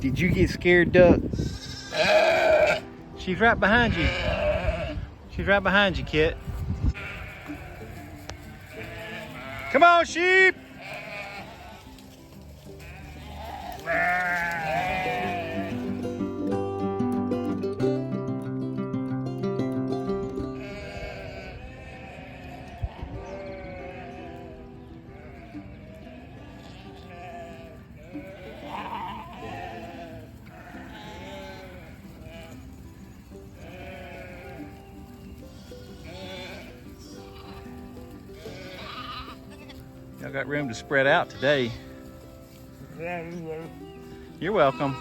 Did you get scared, duck? She's right behind you. She's right behind you, Kit. Come on, sheep! Y'all got room to spread out today. You're welcome.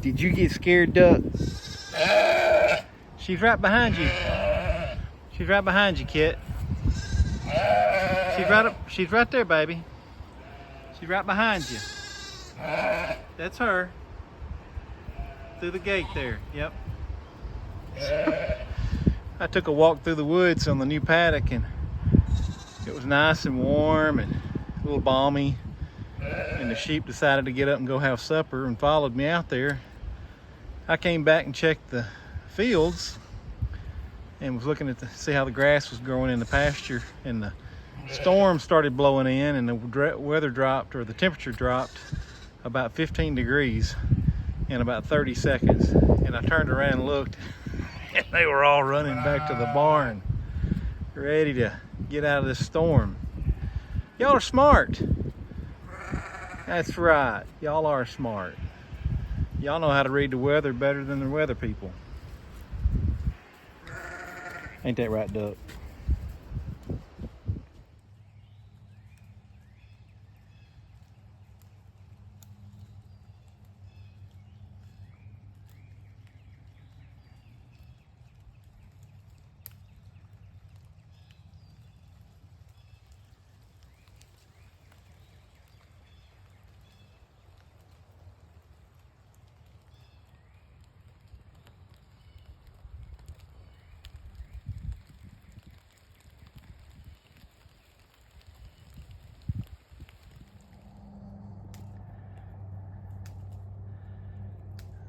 Did you get scared, duck? She's right behind you. She's right behind you, Kit. She's right there, baby. She's right behind you. That's her. Through the gate there. Yep. I took a walk through the woods on the new paddock, and it was nice and warm and a little balmy. And the sheep decided to get up and go have supper and followed me out there. I came back and checked the fields and was looking at see how the grass was growing in the pasture, and the storm started blowing in, and the weather dropped, or the temperature dropped about 15 degrees in about 30 seconds. And I turned around and looked, and they were all running back to the barn, ready to get out of this storm. Y'all are smart. That's right, y'all are smart. Y'all know how to read the weather better than the weather people. Ain't that right, Duck?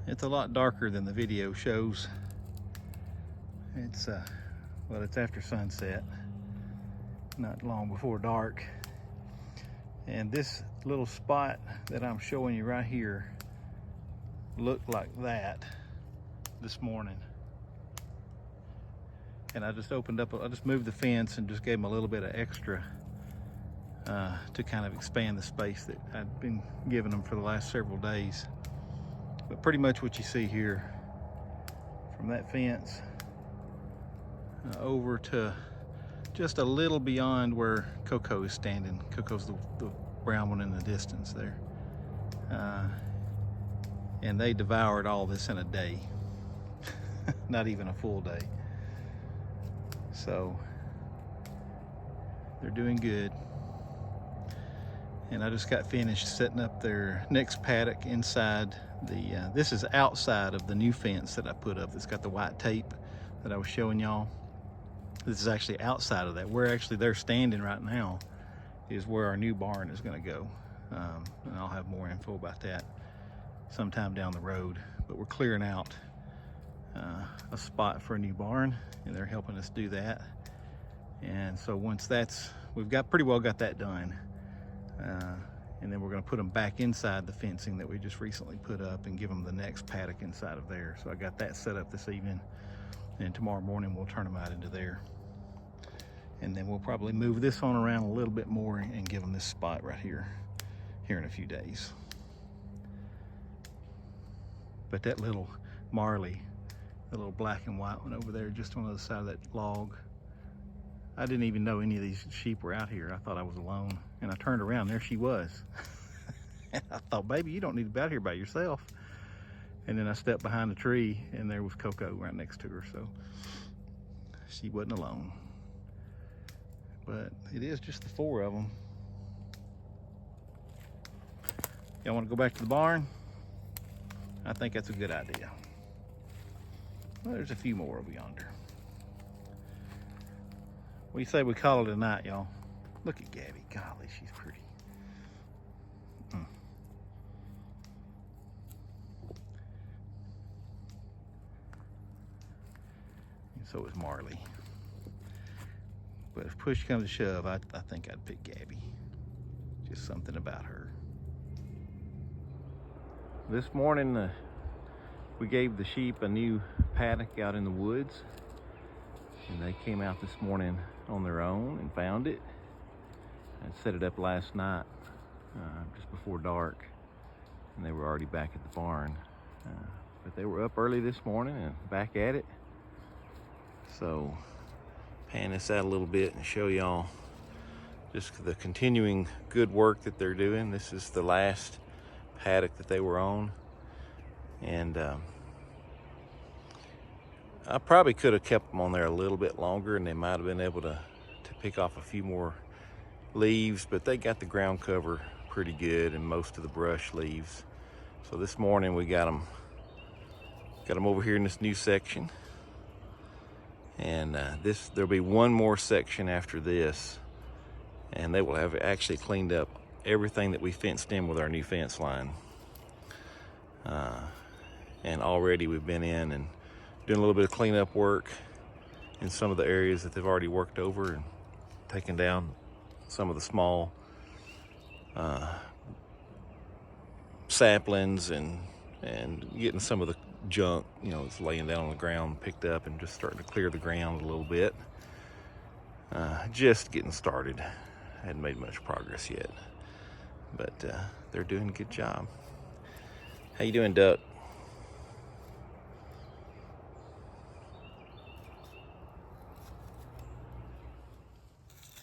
It's a lot darker than the video shows. It's well, it's after sunset, not long before dark. And this little spot that I'm showing you right here looked like that this morning. And I just opened up, I just moved the fence and just gave them a little bit of extra to kind of expand the space that I'd been giving them for the last several days. But pretty much what you see here, from that fence over to just a little beyond where Coco is standing. Coco's the brown one in the distance there. and they devoured all this in a day. Not even a full day. So they're doing good. And I just got finished setting up their next paddock inside the, this is outside of the new fence that I put up that's got the white tape that I was showing y'all. This is actually outside of that. Where actually they're standing right now is where our new barn is gonna go. And I'll have more info about that sometime down the road. But we're clearing out a spot for a new barn, and they're helping us do that. And so once that's, we've got pretty well got that done. And then we're going to put them back inside the fencing that we just recently put up and give them the next paddock inside of there. So I got that set up this evening, and tomorrow morning we'll turn them out into there. And then we'll probably move this one around a little bit more and give them this spot right here in a few days. But that little Marley, the little black and white one over there just on the other side of that log, I didn't even know any of these sheep were out here. I thought I was alone. And I turned around, there she was. And I thought, baby, you don't need to be out here by yourself. And then I stepped behind the tree, and there was Coco right next to her. So she wasn't alone. But it is just the 4 of them. Y'all want to go back to the barn? I think that's a good idea. Well, there's a few more over yonder. What do you say we call it a night, y'all? Look at Gabby. Golly, she's pretty. And so is Marley. But if push comes to shove, I think I'd pick Gabby. Just something about her. This morning, we gave the sheep a new paddock out in the woods. And they came out this morning on their own and found it. I set it up last night, just before dark, and they were already back at the barn. But they were up early this morning and back at it. So, pan this out a little bit and show y'all just the continuing good work that they're doing. This is the last paddock that they were on. And I probably could have kept them on there a little bit longer, and they might have been able to pick off a few more leaves, but they got the ground cover pretty good and most of the brush leaves. So this morning we got them over here in this new section, and there'll be one more section after this, and they will have actually cleaned up everything that we fenced in with our new fence line. And already we've been in and doing a little bit of cleanup work in some of the areas that they've already worked over, and taking down some of the small saplings and getting some of the junk, you know, that's laying down on the ground picked up, and just starting to clear the ground a little bit. Just getting started. Hadn't made much progress yet, but they're doing a good job. How you doing, Duck?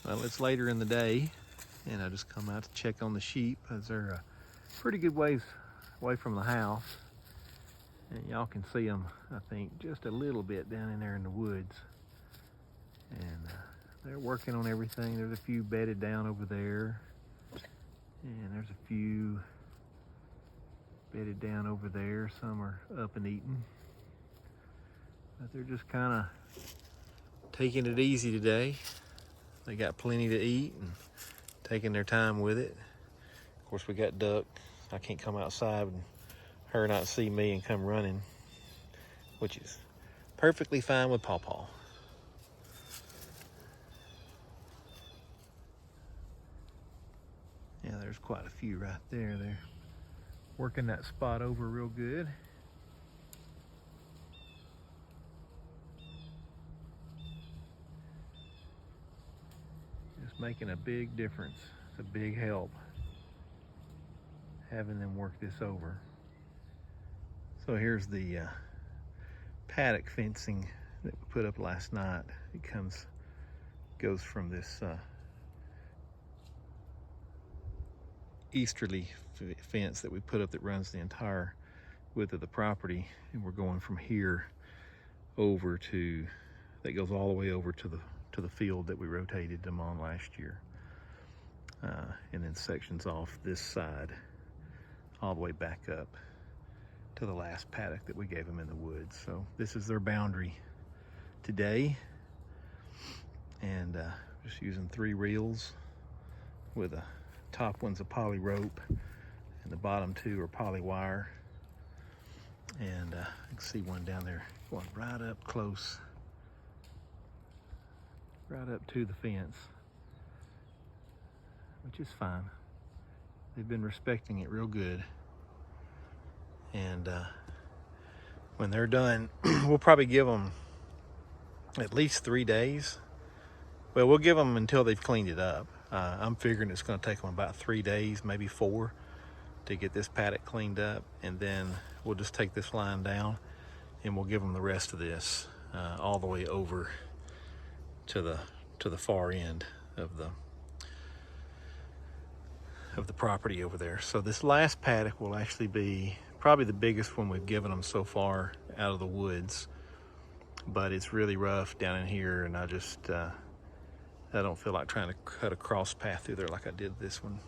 Well, it's later in the day, and I just come out to check on the sheep, as they're a pretty good ways away from the house. And y'all can see them, I think, just a little bit down in there in the woods. And they're working on everything. There's a few bedded down over there, and there's a few bedded down over there. Some are up and eating. But they're just kind of taking it easy today. They got plenty to eat and taking their time with it. Of course, we got Duck. I can't come outside and her not see me and come running, which is perfectly fine with Paw Paw. Yeah, there's quite a few right there. They're working that spot over real good. Just making a big difference. It's a big help having them work this over. So here's the paddock fencing that we put up last night. It goes from this easterly fence that we put up that runs the entire width of the property, and we're going from here over to, that goes all the way over to the field that we rotated them on last year. And then sections off this side all the way back up to the last paddock that we gave them in the woods. So this is their boundary today, and just using 3 reels, with the top one's a poly rope and the bottom 2 are poly wire. And you can see one down there going right up close, right up to the fence, which is fine. They've been respecting it real good. And when they're done, we'll probably give them at least 3 days. Well, we'll give them until they've cleaned it up. I'm figuring it's going to take them about 3 days, maybe 4, to get this paddock cleaned up. And then we'll just take this line down and we'll give them the rest of this all the way over to the far end of the property over there. So this last paddock will actually be probably the biggest one we've given them so far out of the woods, but it's really rough down in here, and I don't feel like trying to cut a cross path through there like I did this one.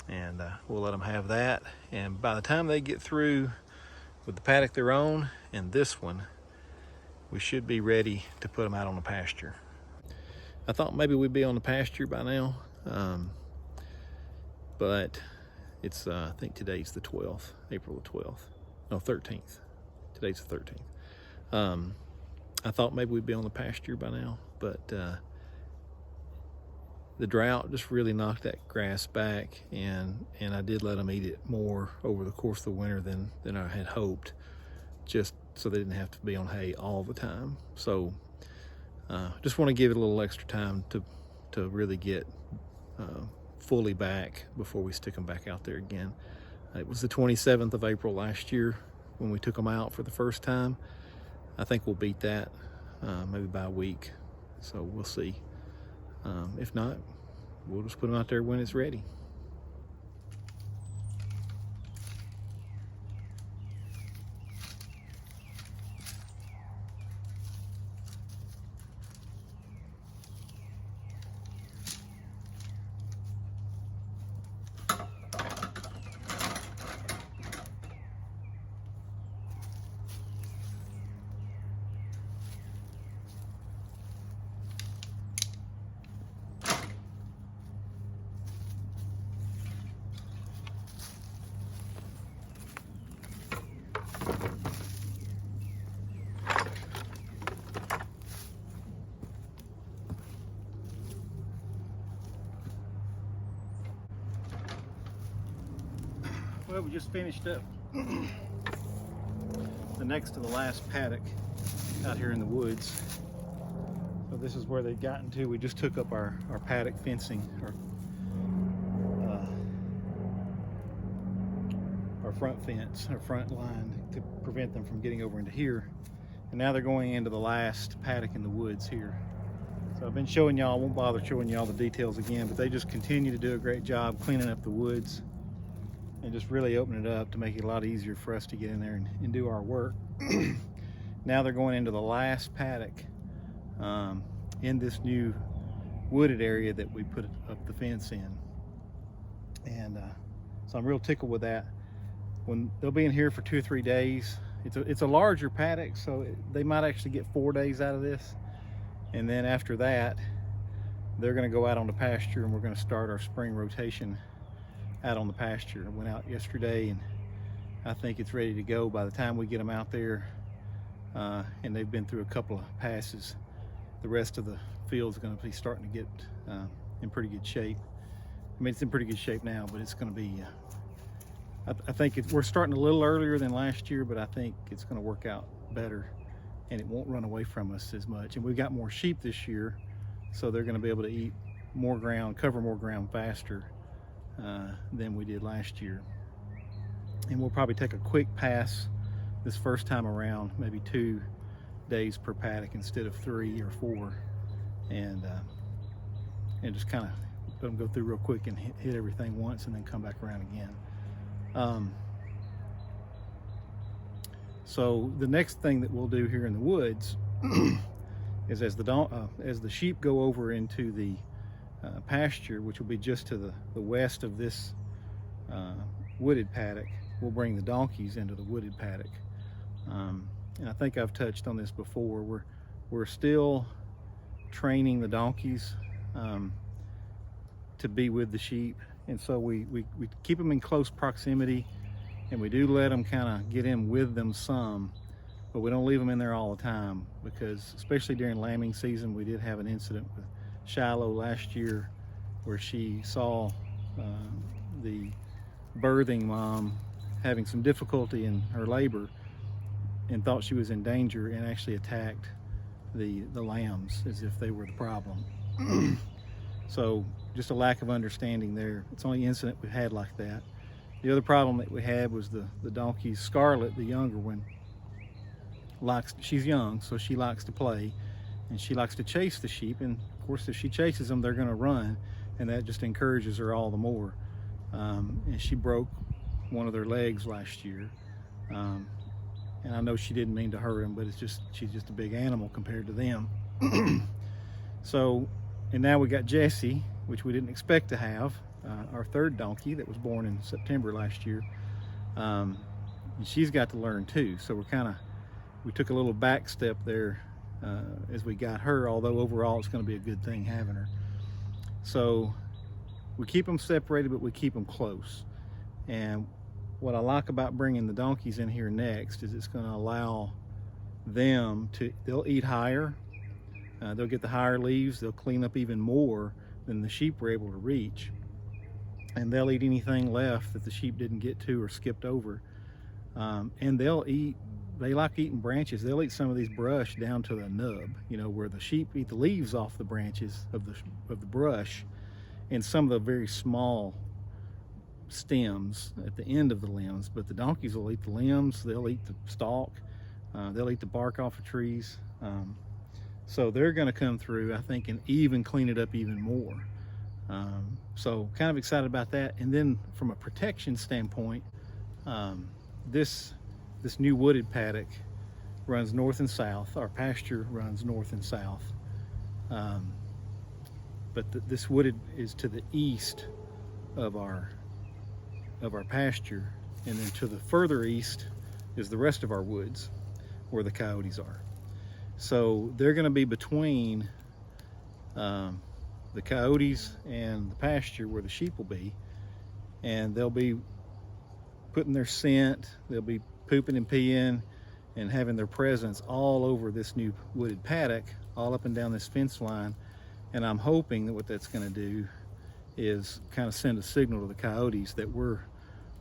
And we'll let them have that, and by the time they get through with the paddock they're on and this one, we should be ready to put them out on the pasture. I thought maybe we'd be on the pasture by now, but it's I think today's the 12th, April the 12th, no, 13th. Today's the 13th. I thought maybe we'd be on the pasture by now, but the drought just really knocked that grass back, and I did let them eat it more over the course of the winter than I had hoped, just so they didn't have to be on hay all the time. So just want to give it a little extra time to really get fully back before we stick them back out there again. It was the 27th of April last year when we took them out for the first time. I think we'll beat that, maybe by a week, so we'll see. If not, we'll just put them out there when it's ready. Well, we just finished up the next to the last paddock out here in the woods. So this is where they've gotten to. We just took up our paddock fencing, our front fence, our front line, to prevent them from getting over into here. And now they're going into the last paddock in the woods here. So I've been showing y'all, I won't bother showing y'all the details again, but they just continue to do a great job cleaning up the woods and just really open it up to make it a lot easier for us to get in there and do our work. Now they're going into the last paddock in this new wooded area that we put up the fence in. And so I'm real tickled with that. When they'll be in here for 2 or 3 days, it's a larger paddock, so they might actually get 4 days out of this. And then after that, they're gonna go out on the pasture, and we're gonna start our spring rotation out on the pasture. I went out yesterday, and I think it's ready to go by the time we get them out there. And they've been through a couple of passes. The rest of the field's going to be starting to get in pretty good shape. I mean, it's in pretty good shape now, but it's going to be, I think we're starting a little earlier than last year, but I think it's going to work out better, and it won't run away from us as much. And we've got more sheep this year, so they're going to be able to eat more ground, cover more ground faster than we did last year. And we'll probably take a quick pass this first time around, maybe 2 days per paddock instead of 3 or 4, and just kind of let them go through real quick and hit everything once, and then come back around again. So the next thing that we'll do here in the woods is as the sheep go over into the pasture, which will be just to the west of this wooded paddock, we'll bring the donkeys into the wooded paddock. And I think I've touched on this before. We're still training the donkeys to be with the sheep, and so we keep them in close proximity, and we do let them kind of get in with them some, but we don't leave them in there all the time, because especially during lambing season, we did have an incident with Shiloh last year where she saw the birthing mom having some difficulty in her labor and thought she was in danger, and actually attacked the lambs as if they were the problem. So just a lack of understanding there. It's the only incident we've had like that. The other problem that we had was the donkey Scarlet, the younger one, she's young, so she likes to play, and she likes to chase the sheep, and of course if she chases them, they're going to run, and that just encourages her all the more. And she broke one of their legs last year, and I know she didn't mean to hurt him, but she's just a big animal compared to them. So, and now we got Jessie, which we didn't expect to have, our third donkey that was born in September last year, and she's got to learn too. So we took a little back step there as we got her, although overall it's going to be a good thing having her. So we keep them separated, but we keep them close. And what I like about bringing the donkeys in here next is it's going to allow them they'll eat higher, they'll get the higher leaves, they'll clean up even more than the sheep were able to reach, and they'll eat anything left that the sheep didn't get to or skipped over. And they like eating branches. They'll eat some of these brush down to the nub, where the sheep eat the leaves off the branches of the brush, and some of the very small stems at the end of the limbs. But the donkeys will eat the limbs, they'll eat the stalk, they'll eat the bark off of trees. So they're going to come through, I think, and even clean it up even more. So kind of excited about that. And then from a protection standpoint, this new wooded paddock runs north and south. Our pasture runs north and south. But this wooded is to the east of our pasture, and then to the further east is the rest of our woods where the coyotes are. So they're going to be between the coyotes and the pasture where the sheep will be, and they'll be putting their scent, they'll be pooping and peeing and having their presence all over this new wooded paddock, all up and down this fence line. And I'm hoping that what that's going to do is kind of send a signal to the coyotes that we're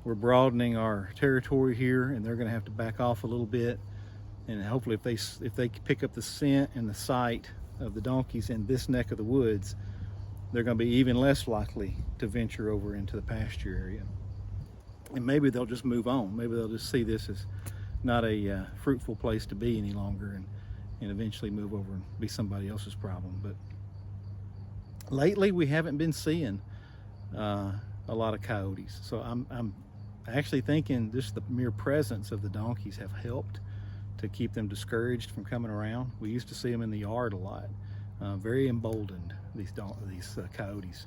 broadening our territory here, and they're going to have to back off a little bit. And hopefully if they pick up the scent and the sight of the donkeys in this neck of the woods, they're going to be even less likely to venture over into the pasture area. And maybe they'll just move on. Maybe they'll just see this as not a fruitful place to be any longer, and eventually move over and be somebody else's problem. But lately we haven't been seeing a lot of coyotes. So I'm actually thinking just the mere presence of the donkeys have helped to keep them discouraged from coming around. We used to see them in the yard a lot, very emboldened, these coyotes.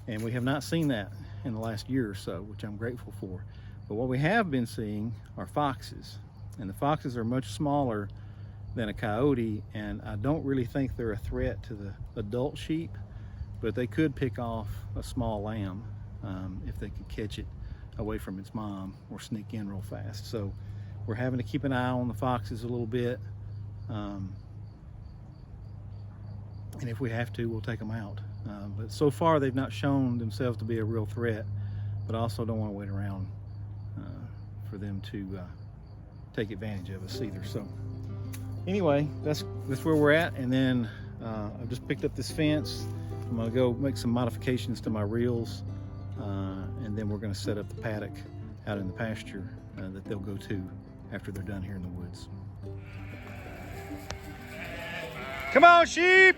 And we have not seen that in the last year or so, which I'm grateful for. But what we have been seeing are foxes, and the foxes are much smaller than a coyote, and I don't really think they're a threat to the adult sheep, but they could pick off a small lamb if they could catch it away from its mom or sneak in real fast. So we're having to keep an eye on the foxes a little bit, and if we have to, we'll take them out. But so far they've not shown themselves to be a real threat, but I also don't want to wait around for them to take advantage of us either. So anyway, that's where we're at. And then I've just picked up this fence. I'm going to go make some modifications to my reels, and then we're going to set up the paddock out in the pasture that they'll go to after they're done here in the woods. Come on, sheep!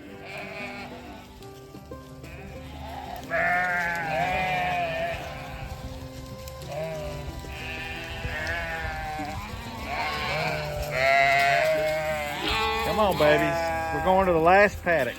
Come on, babies. We're going to the last paddock.